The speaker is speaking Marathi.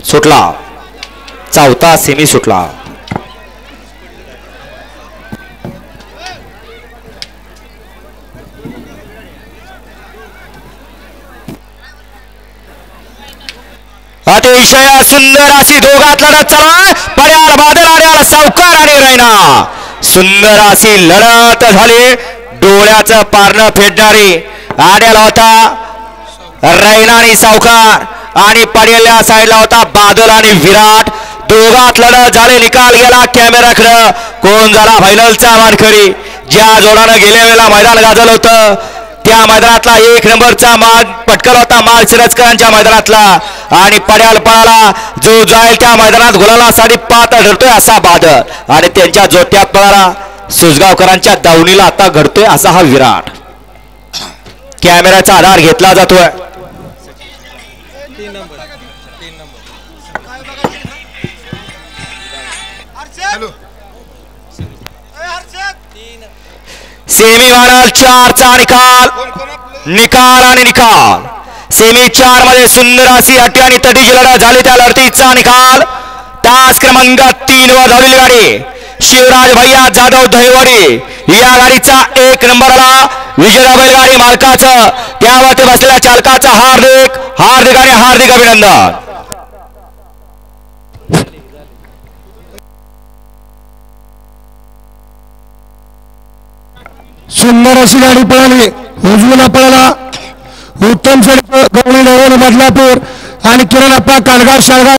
सुटला, चौथा सेमी सुटला. अतिशय सुंदर अशी दोघात लढत चालू. पड्याल बादल आड्याल सावकार आणि रैना. सुंदर अशी लढत झाली. डोळ्याचं पारणं फेडणारी आड्याला होता रैना आणि सावकार आणि पडेल्या साईडला होता बादल आणि विराट. दोघात लढत झाले. निकाल गेला कॅमेराकडं. कोण झाला फायनलचा मानकरी. ज्या जोडानं गेल्या वेळेला मैदान गाजलं होतं त्या मैदानातला 1 नंबरचा मान पटकल होता माळशिरसकरांच्या मैदानातला. आणि पड्याल पळाला जो जाईल त्या मैदानात गुलालासाठी पात्र ठरतोय असा बादल. आणि त्यांच्या जोट्यात पळाला सुजगावकरांच्या दावणीला आता घडतोय असा हा विराट. कॅमेऱ्याचा आधार घेतला जातोय. सेमी फायनल 4चा निकाल आणि निकाल. सेमी 4 मध्ये सुंदर अशी अटी आणि तटीची लढत झाली. त्या लढतीचा निकाल तास क्रमांक 3 वर धावलेली गाडी शिवराज भैया जाधव दहिवडी या गाडीचा 1 नंबरला विजय बैलगाडी मालकाचं त्यावरती बसलेल्या चालकाचं हार्दिक हार्दिक आणि हार्दिक अभिनंदन. सुंदर अशी गाडी पळाली. उजवीला पळाला उत्तम बदलापूर आणि किरण अप्पा कालगाव शाळगाव